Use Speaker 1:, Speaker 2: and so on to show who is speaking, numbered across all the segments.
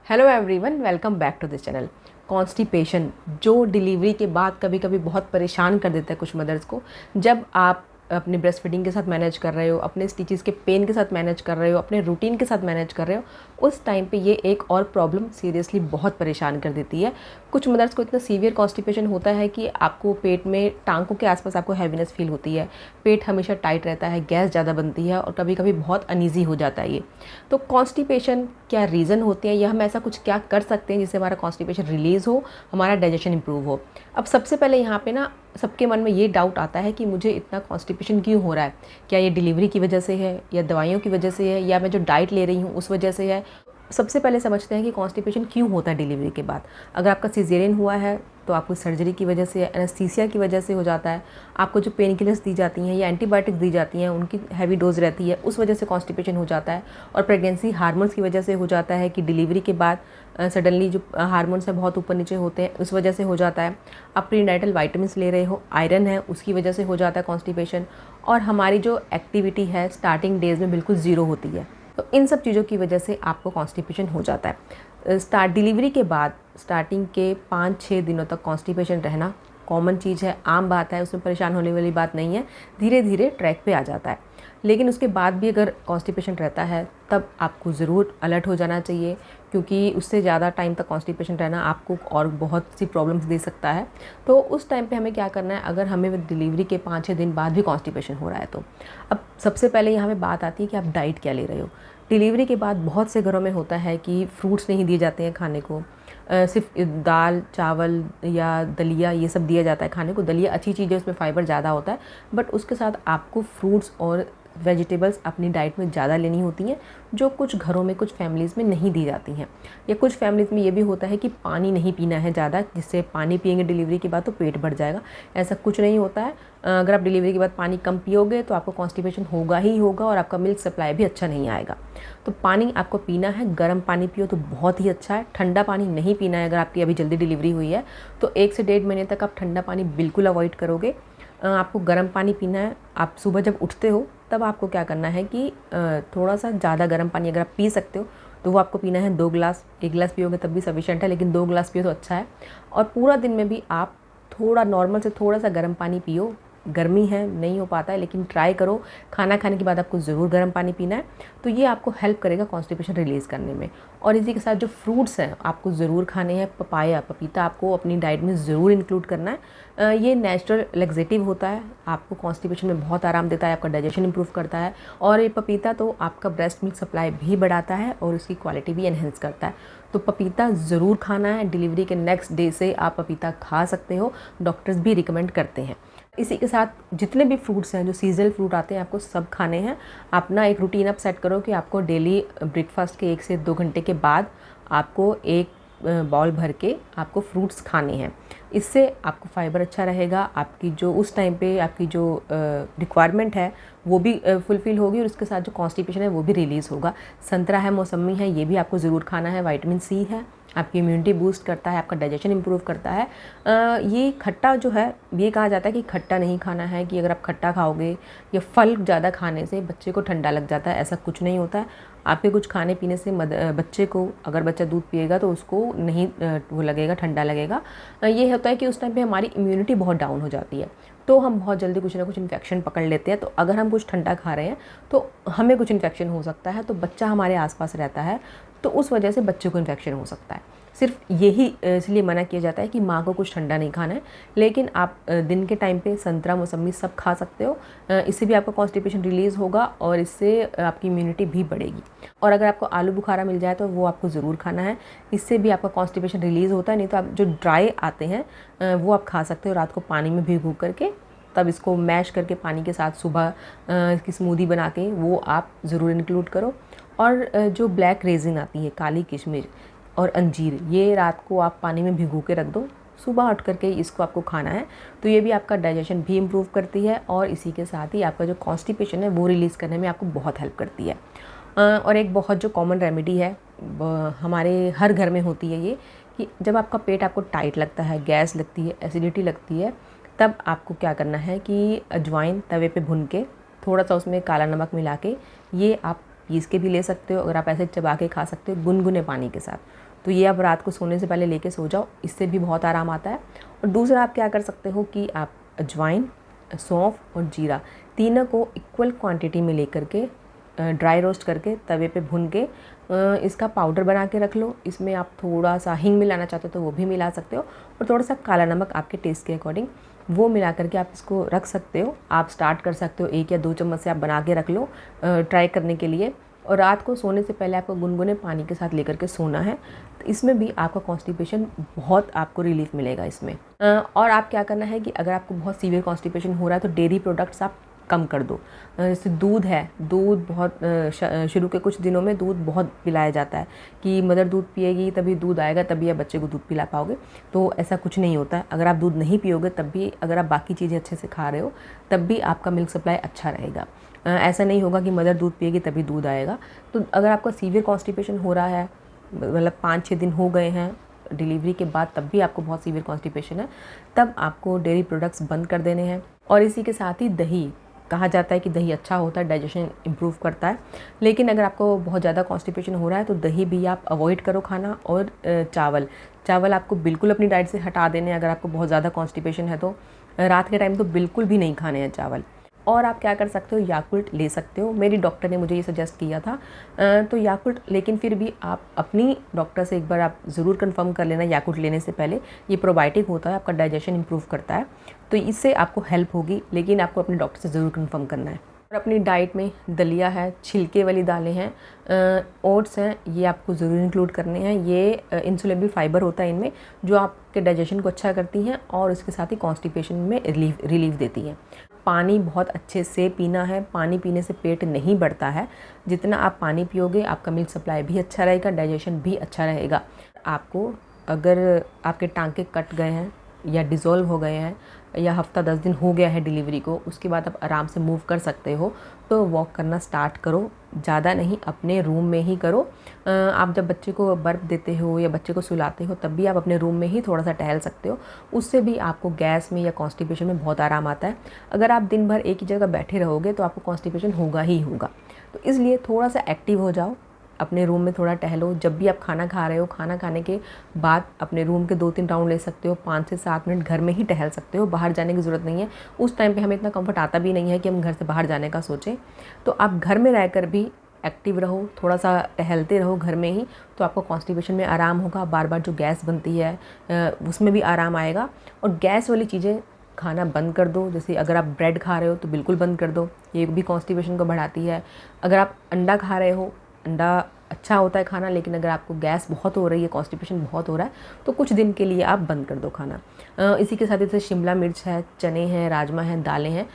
Speaker 1: Hello everyone, welcome back to this channel. Constipation जो delivery के बाद कभी कभी बहुत परेशान कर देता है कुछ मदर्स को। जब आप अपने ब्रेस्ट फीडिंग के साथ मैनेज कर रहे हो, अपने स्टिचेस के पेन के साथ मैनेज कर रहे हो, अपने रूटीन के साथ मैनेज कर रहे हो, उस टाइम पे ये एक और प्रॉब्लम सीरियसली बहुत परेशान कर देती है। कुछ मदर्स को इतना सीवियर कॉन्स्टिपेशन होता है कि आपको पेट में, टांगों के आसपास आपको हैवीनेस फील होती है, पेट हमेशा टाइट रहता है, गैस ज़्यादा बनती है और कभी कभी बहुत अनईजी हो जाता है ये। तो कॉन्स्टिपेशन क्या रीज़न होते हैं या हम ऐसा कुछ क्या कर सकते हैं जिससे हमारा कॉन्स्टिपेशन रिलीज़ हो, हमारा डाइजेशन इंप्रूव हो। अब सबसे पहले यहाँ पे ना सबके मन में ये डाउट आता है कि मुझे इतना कॉन्स्टिपेशन क्यों हो रहा है। क्या ये डिलीवरी की वजह से है या दवाइयों की वजह से है या मैं जो डाइट ले रही हूँ उस वजह से है। सबसे पहले समझते हैं कि कॉन्स्टिपेशन क्यों होता है डिलीवरी के बाद। अगर आपका सिजेरियन हुआ है तो आपको सर्जरी की वजह से, एनेस्थीसिया की वजह से हो जाता है। आपको जो पेन किलर्स दी जाती हैं या एंटीबायोटिक्स दी जाती हैं उनकी हैवी डोज रहती है, उस वजह से कॉन्स्टिपेशन हो जाता है। और प्रेगनेंसी हार्मोन्स की वजह से हो जाता है कि डिलीवरी के बाद सडनली जो हार्मोन्स हैं बहुत ऊपर नीचे होते हैं, उस वजह से हो जाता है। आप प्रीनाइटल वाइटामिन्स ले रहे हो, आयरन है, उसकी वजह से हो जाता है कॉन्स्टिपेशन। और हमारी जो एक्टिविटी है स्टार्टिंग डेज में बिल्कुल ज़ीरो होती है, तो इन सब चीज़ों की वजह से आपको कॉन्स्टिपेशन हो जाता है। डिलीवरी के बाद स्टार्टिंग के 5-6 दिनों तक कॉन्स्टिपेशन रहना कॉमन चीज़ है, आम बात है, उसमें परेशान होने वाली बात नहीं है। धीरे धीरे ट्रैक पे आ जाता है। लेकिन उसके बाद भी अगर कॉन्स्टिपेशन रहता है तब आपको ज़रूर अलर्ट हो जाना चाहिए, क्योंकि उससे ज़्यादा टाइम तक कॉन्स्टिपेशन रहना आपको और बहुत सी प्रॉब्लम्स दे सकता है। तो उस टाइम पे हमें क्या करना है, अगर हमें डिलीवरी के 5-6 दिन बाद भी कॉन्स्टिपेशन हो रहा है तो अब सबसे पहले यहाँ पे बात आती है कि आप डाइट क्या ले रहे हो। डिलीवरी के बाद बहुत से घरों में होता है कि फ्रूट्स नहीं दिए जाते हैं खाने को, सिर्फ दाल चावल या दलिया ये सब दिया जाता है खाने को। दलिया अच्छी चीज़ है, उसमें फ़ाइबर ज़्यादा होता है, बट उसके साथ आपको फ्रूट्स और वेजिटेबल्स अपनी डाइट में ज़्यादा लेनी होती हैं, जो कुछ घरों में, कुछ फैमिलीज़ में नहीं दी जाती हैं। या कुछ फैमिलीज़ में ये भी होता है कि पानी नहीं पीना है ज़्यादा, जिससे पानी पिएंगे डिलीवरी के बाद तो पेट भर जाएगा। ऐसा कुछ नहीं होता है। अगर आप डिलीवरी के बाद पानी कम पियोगे तो आपको कॉन्स्टिपेशन होगा ही होगा और आपका मिल्क सप्लाई भी अच्छा नहीं आएगा। तो पानी आपको पीना है, गर्म पानी पियो तो बहुत ही अच्छा है। ठंडा पानी नहीं पीना है। अगर आपकी अभी जल्दी डिलीवरी हुई है तो 1 से 1.5 महीने तक आप ठंडा पानी बिल्कुल अवॉइड करोगे। आपको गर्म पानी पीना है। आप सुबह जब उठते हो तब आपको क्या करना है कि थोड़ा सा ज़्यादा गर्म पानी अगर आप पी सकते हो तो वो आपको पीना है 2 गिलास। 1 गिलास पियोगे तब भी सफिशिएंट है, लेकिन 2 गिलास पियो तो अच्छा है। और पूरा दिन में भी आप थोड़ा नॉर्मल से थोड़ा सा गर्म पानी पियो। गर्मी है, नहीं हो पाता है, लेकिन ट्राई करो। खाना खाने के बाद आपको ज़रूर गर्म पानी पीना है। तो ये आपको हेल्प करेगा कॉन्स्टिपेशन रिलीज़ करने में। और इसी के साथ जो फ्रूट्स हैं आपको ज़रूर खाने हैं। पपाया, पपीता आपको अपनी डाइट में ज़रूर इंक्लूड करना है। ये नेचुरल लैक्सेटिव होता है, आपको कॉन्स्टिपेशन में बहुत आराम देता है, आपका डाइजेशन इंप्रूव करता है। और ये पपीता तो आपका ब्रेस्ट मिल्क सप्लाई भी बढ़ाता है और उसकी क्वालिटी भी एनहेंस करता है। तो पपीता ज़रूर खाना है। डिलीवरी के नेक्स्ट डे से आप पपीता खा सकते हो, डॉक्टर्स भी रिकमेंड करते हैं। इसी के साथ जितने भी फ्रूट्स हैं, जो सीजनल फ्रूट आते हैं, आपको सब खाने हैं। अपना एक रूटीन आप सेट करो कि आपको डेली ब्रेकफास्ट के 1 से 2 घंटे के बाद आपको एक बाउल भर के आपको फ्रूट्स खाने हैं। इससे आपको फाइबर अच्छा रहेगा, आपकी जो उस टाइम पे आपकी जो रिक्वायरमेंट है वो भी फुलफ़िल होगी और उसके साथ जो कॉन्स्टिपेशन है वो भी रिलीज़ होगा। संतरा है, मौसमी है, ये भी आपको ज़रूर खाना है। विटामिन सी है, आपकी इम्यूनिटी बूस्ट करता है, आपका डाइजेशन इंप्रूव करता है। ये खट्टा जो है, ये कहा जाता है कि खट्टा नहीं खाना है, कि अगर आप खट्टा खाओगे या फल ज़्यादा खाने से बच्चे को ठंडा लग जाता है, ऐसा कुछ नहीं होता है। आपके कुछ खाने पीने से बच्चे को, अगर बच्चा दूध पिएगा तो उसको नहीं वो लगेगा, ठंडा लगेगा। ये होता है कि उस टाइम पे हमारी इम्यूनिटी बहुत डाउन हो जाती है, तो हम बहुत जल्दी कुछ ना कुछ इन्फेक्शन पकड़ लेते हैं। तो अगर हम कुछ ठंडा खा रहे हैं तो हमें कुछ इन्फेक्शन हो सकता है। तो बच्चा हमारे आसपास रहता है तो उस वजह से बच्चे को इन्फेक्शन हो सकता है। सिर्फ यही इसलिए मना किया जाता है कि माँ को कुछ ठंडा नहीं खाना है। लेकिन आप दिन के टाइम पे संतरा, मौसमी सब खा सकते हो। इससे भी आपका कॉन्स्टिपेशन रिलीज़ होगा और इससे आपकी इम्यूनिटी भी बढ़ेगी। और अगर आपको आलू बुखारा मिल जाए तो वो आपको ज़रूर खाना है। इससे भी आपका कॉन्स्टिपेशन रिलीज़ होता है। नहीं तो आप जो ड्राई आते हैं वो आप खा सकते हो रात को पानी में भिगो करके, तब इसको मैश करके पानी के साथ सुबह इसकी स्मूदी बना के वो आप ज़रूर इंक्लूड करो। और जो ब्लैक रेजिन आती है, काली किशमिश और अंजीर, ये रात को आप पानी में भिगो के रख दो, सुबह उठ करके इसको आपको खाना है। तो ये भी आपका डाइजेशन भी इम्प्रूव करती है और इसी के साथ ही आपका जो कॉन्स्टिपेशन है वो रिलीज़ करने में आपको बहुत हेल्प करती है। और एक बहुत जो कॉमन रेमेडी है हमारे हर घर में होती है ये, कि जब आपका पेट आपको टाइट लगता है, गैस लगती है, एसिडिटी लगती है, तब आपको क्या करना है कि अजवाइन तवे पे भून के थोड़ा सा उसमें काला नमक मिला के ये आप पीस के भी ले सकते हो, अगर आप ऐसे चबा के खा सकते हो गुनगुने पानी के साथ। तो ये आप रात को सोने से पहले लेके सो जाओ, इससे भी बहुत आराम आता है। और दूसरा आप क्या कर सकते हो कि आप अजवाइन, सौंफ और जीरा तीनों को इक्वल क्वांटिटी में लेकर के ड्राई रोस्ट करके तवे पे भून के इसका पाउडर बना के रख लो। इसमें आप थोड़ा सा हींग मिलाना चाहते हो तो वो भी मिला सकते हो, और थोड़ा सा काला नमक आपके टेस्ट के अकॉर्डिंग वो मिला करके आप इसको रख सकते हो। आप स्टार्ट कर सकते हो 1 या 2 चम्मच से आप बना के रख लो ट्राई करने के लिए। और रात को सोने से पहले आपको गुनगुने पानी के साथ लेकर के सोना है। तो इसमें भी आपका कॉन्स्टिपेशन बहुत आपको रिलीफ मिलेगा इसमें। और आप क्या करना है कि अगर आपको बहुत सीवियर कॉन्स्टिपेशन हो रहा है तो डेयरी प्रोडक्ट्स आप कम कर दो। जैसे दूध है, दूध बहुत शुरू के कुछ दिनों में दूध बहुत पिलाया जाता है कि मदर दूध पिएगी तभी दूध आएगा, तभी आप बच्चे को दूध पिला पाओगे। तो ऐसा कुछ नहीं होता है। अगर आप दूध नहीं पियोगे तब भी, अगर आप बाकी चीज़ें अच्छे से खा रहे हो तब भी आपका मिल्क सप्लाई अच्छा रहेगा। ऐसा नहीं होगा कि मदर दूध पिएगी तभी दूध आएगा। तो अगर आपका सीवियर कॉन्स्टिपेशन हो रहा है, मतलब 5-6 दिन हो गए हैं डिलीवरी के बाद, तब भी आपको बहुत सीवियर कॉन्स्टिपेशन है, तब आपको डेयरी प्रोडक्ट्स बंद कर देने हैं। और इसी के साथ ही दही, कहा जाता है कि दही अच्छा होता है, डाइजेशन इम्प्रूव करता है। लेकिन अगर आपको बहुत ज़्यादा कॉन्स्टिपेशन हो रहा है तो दही भी आप अवॉइड करो खाना। और चावल आपको बिल्कुल अपनी डाइट से हटा देने हैं। अगर आपको बहुत ज़्यादा कॉन्स्टिपेशन है तो रात के टाइम तो बिल्कुल भी नहीं खाने हैं चावल। और आप क्या कर सकते हो, याकुल्ट ले सकते हो। मेरी डॉक्टर ने मुझे ये सजेस्ट किया था तो याकुल्ट, लेकिन फिर भी आप अपनी डॉक्टर से एक बार आप ज़रूर कंफर्म कर लेना याकुल्ट लेने से पहले। ये प्रोबायोटिक होता है, आपका डाइजेशन इंप्रूव करता है, तो इससे आपको हेल्प होगी, लेकिन आपको अपने डॉक्टर से ज़रूर कंफर्म करना है। और अपनी डाइट में दलिया है, छिलके वाली दालें हैं, ओट्स हैं, ये आपको ज़रूर इंक्लूड करने हैं। ये इंसोल्युबल फाइबर होता है इनमें, जो आपके डाइजेशन को अच्छा करती हैं और उसके साथ ही कॉन्स्टिपेशन में रिलीफ देती हैं। पानी बहुत अच्छे से पीना है। पानी पीने से पेट नहीं बढ़ता है। जितना आप पानी पियोगे आपका मिल्क सप्लाई भी अच्छा रहेगा, डाइजेशन भी अच्छा रहेगा। आपको अगर आपके टांके कट गए हैं या डिज़ोल्व हो गए हैं या हफ्ता 10 दिन हो गया है डिलीवरी को, उसके बाद आप आराम से मूव कर सकते हो, तो वॉक करना स्टार्ट करो। ज़्यादा नहीं, अपने रूम में ही करो। आप जब बच्चे को बर्फ देते हो या बच्चे को सुलाते हो तब भी आप अपने रूम में ही थोड़ा सा टहल सकते हो। उससे भी आपको गैस में या कॉन्स्टिपेशन में बहुत आराम आता है। अगर आप दिन भर एक ही जगह बैठे रहोगे तो आपको कॉन्स्टिपेशन होगा ही होगा। तो इसलिए थोड़ा सा एक्टिव हो जाओ, अपने रूम में थोड़ा टहलो। जब भी आप खाना खा रहे हो, खाना खाने के बाद अपने रूम के 2-3 राउंड ले सकते हो। 5 से 7 मिनट घर में ही टहल सकते हो, बाहर जाने की ज़रूरत नहीं है। उस टाइम पे हमें इतना कंफर्ट आता भी नहीं है कि हम घर से बाहर जाने का सोचें। तो आप घर में रहकर भी एक्टिव रहो, थोड़ा सा टहलते रहो घर में ही, तो आपको कॉन्स्टिपेशन में आराम होगा। बार बार जो गैस बनती है उसमें भी आराम आएगा। और गैस वाली चीज़ें खाना बंद कर दो। जैसे अगर आप ब्रेड खा रहे हो तो बिल्कुल बंद कर दो, ये भी कॉन्स्टिपेशन को बढ़ाती है। अगर आप अंडा खा रहे हो, अंडा अच्छा होता है खाना, लेकिन अगर आपको गैस बहुत हो रही है, कॉन्स्टिपेशन बहुत हो रहा है, तो कुछ दिन के लिए आप बंद कर दो खाना। इसी के साथ जैसे शिमला मिर्च है, चने हैं, राजमा हैं, दालें हैं,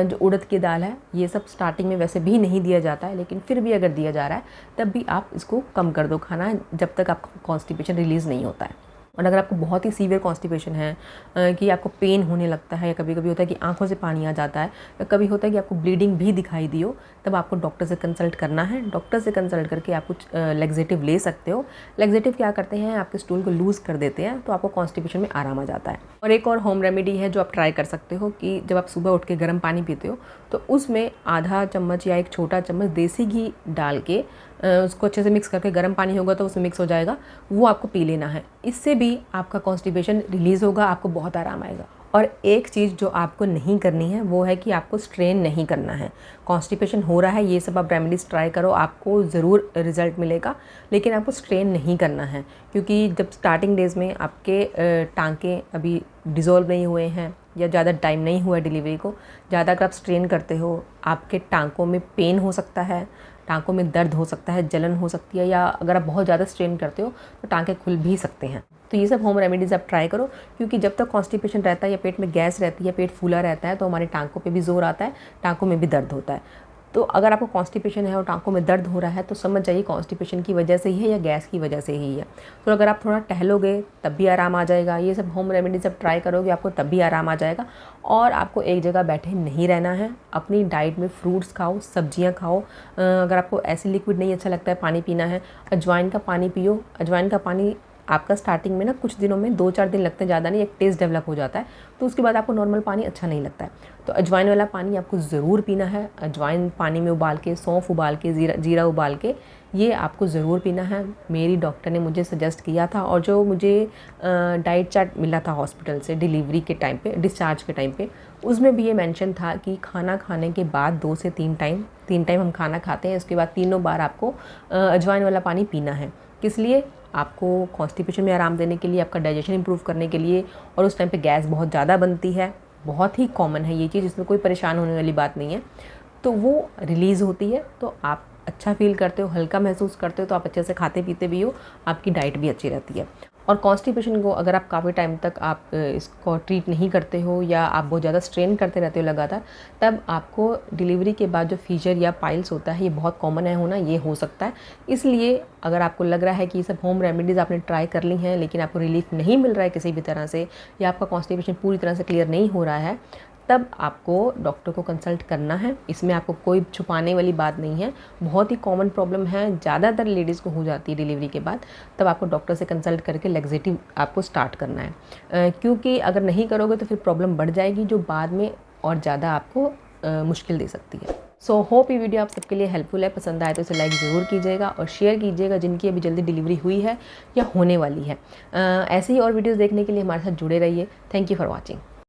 Speaker 1: जो उड़द की दाल है, ये सब स्टार्टिंग में वैसे भी नहीं दिया जाता है, लेकिन फिर भी अगर दिया जा रहा है तब भी आप इसको कम कर दो खाना, जब तक आपका कॉन्स्टिपेशन रिलीज़ नहीं होता है। और अगर आपको बहुत ही सीवियर कॉन्स्टिपेशन है कि आपको पेन होने लगता है, या कभी कभी होता है कि आंखों से पानी आ जाता है, या कभी होता है कि आपको ब्लीडिंग भी दिखाई दी हो, तब आपको डॉक्टर से कंसल्ट करना है। डॉक्टर से कंसल्ट करके आप कुछ लैक्सेटिव ले सकते हो। लैक्सेटिव क्या करते हैं, आपके स्टूल को लूज़ कर देते हैं, तो आपको कॉन्स्टिपेशन में आराम आ जाता है। और एक और होम रेमेडी है जो आप ट्राई कर सकते हो कि जब आप सुबह उठ के गर्म पानी पीते हो तो उसमें आधा चम्मच या एक छोटा चम्मच देसी घी डाल के उसको अच्छे से मिक्स करके, गर्म पानी होगा तो उसमें मिक्स हो जाएगा, वो आपको पी लेना है। इससे भी आपका कॉन्स्टिपेशन रिलीज़ होगा, आपको बहुत आराम आएगा। और एक चीज़ जो आपको नहीं करनी है वो है कि आपको स्ट्रेन नहीं करना है। कॉन्स्टिपेशन हो रहा है, ये सब आप रेमेडीज़ ट्राई करो, आपको ज़रूर रिज़ल्ट मिलेगा, लेकिन आपको स्ट्रेन नहीं करना है। क्योंकि जब स्टार्टिंग डेज़ में आपके टांके अभी डिज़ोल्व नहीं हुए हैं या ज़्यादा टाइम नहीं हुआ डिलीवरी को, ज़्यादा अगर आप स्ट्रेन करते हो, आपके टांकों में पेन हो सकता है, टांकों में दर्द हो सकता है, जलन हो सकती है, या अगर आप बहुत ज़्यादा स्ट्रेन करते हो तो टांके खुल भी सकते हैं। तो ये सब होम रेमेडीज़ आप ट्राई करो, क्योंकि जब तक कॉन्स्टिपेशन रहता है या पेट में गैस रहती है, पेट फूला रहता है, तो हमारे टांकों पे भी जोर आता है, टांकों में भी दर्द होता है। तो अगर आपको कॉन्स्टिपेशन है और टांकों में दर्द हो रहा है तो समझ जाइए कॉन्स्टिपेशन की वजह से ही है या गैस की वजह से ही है। तो अगर आप थोड़ा टहलोगे तब भी आराम आ जाएगा। ये सब होम रेमेडीज आप ट्राई करोगे, आपको तब भी आराम आ जाएगा। और आपको एक जगह बैठे नहीं रहना है, अपनी डाइट में फ्रूट्स खाओ, सब्जियां खाओ। अगर आपको ऐसे लिक्विड नहीं अच्छा लगता है, पानी पीना है, अजवाइन का पानी पियो। अजवाइन का पानी आपका स्टार्टिंग में ना कुछ दिनों में 2-4 दिन लगते हैं, ज़्यादा नहीं, एक टेस्ट डेवलप हो जाता है, तो उसके बाद आपको नॉर्मल पानी अच्छा नहीं लगता है। तो अजवाइन वाला पानी आपको ज़रूर पीना है। अजवाइन पानी में उबाल के, सौंफ उबाल के, जीरा उबाल के, ये आपको ज़रूर पीना है। मेरी डॉक्टर ने मुझे सजेस्ट किया था, और जो मुझे डाइट चार्ट मिला था हॉस्पिटल से डिलीवरी के टाइम पे, डिस्चार्ज के टाइम पे, उसमें भी ये मेंशन था कि खाना खाने के बाद 2 से 3 टाइम हम खाना खाते हैं, उसके बाद तीनों बार आपको अजवाइन वाला पानी पीना है। किस लिए? आपको कॉन्स्टिपेशन में आराम देने के लिए, आपका डाइजेशन इंप्रूव करने के लिए। और उस टाइम पे गैस बहुत ज़्यादा बनती है, बहुत ही कॉमन है ये चीज़, इसमें कोई परेशान होने वाली बात नहीं है। तो वो रिलीज़ होती है, तो आप अच्छा फील करते हो, हल्का महसूस करते हो, तो आप अच्छे से खाते पीते भी हो, आपकी डाइट भी अच्छी रहती है। और कॉन्स्टिपेशन को अगर आप काफ़ी टाइम तक आप इसको ट्रीट नहीं करते हो, या आप बहुत ज़्यादा स्ट्रेन करते रहते हो लगातार, तब आपको डिलीवरी के बाद जो फीचर या पाइल्स होता है, ये बहुत कॉमन है होना, ये हो सकता है। इसलिए अगर आपको लग रहा है कि ये सब होम रेमेडीज़ आपने ट्राई कर ली हैं, लेकिन आपको रिलीफ नहीं मिल रहा है किसी भी तरह से, या आपका कॉन्स्टिपेशन पूरी तरह से क्लियर नहीं हो रहा है, तब आपको डॉक्टर को कंसल्ट करना है। इसमें आपको कोई छुपाने वाली बात नहीं है, बहुत ही कॉमन प्रॉब्लम है, ज़्यादातर लेडीज़ को हो जाती है डिलीवरी के बाद। तब आपको डॉक्टर से कंसल्ट करके लैक्सेटिव आपको स्टार्ट करना है, क्योंकि अगर नहीं करोगे तो फिर प्रॉब्लम बढ़ जाएगी, जो बाद में और ज़्यादा आपको मुश्किल दे सकती है। सो होप ये वीडियो आप सबके लिए हेल्पफुल है। पसंद आए तो इसे लाइक ज़रूर कीजिएगा और शेयर कीजिएगा जिनकी अभी जल्दी डिलीवरी हुई है या होने वाली है। ऐसे ही और वीडियोज़ देखने के लिए हमारे साथ जुड़े रहिए। Thank you for watching.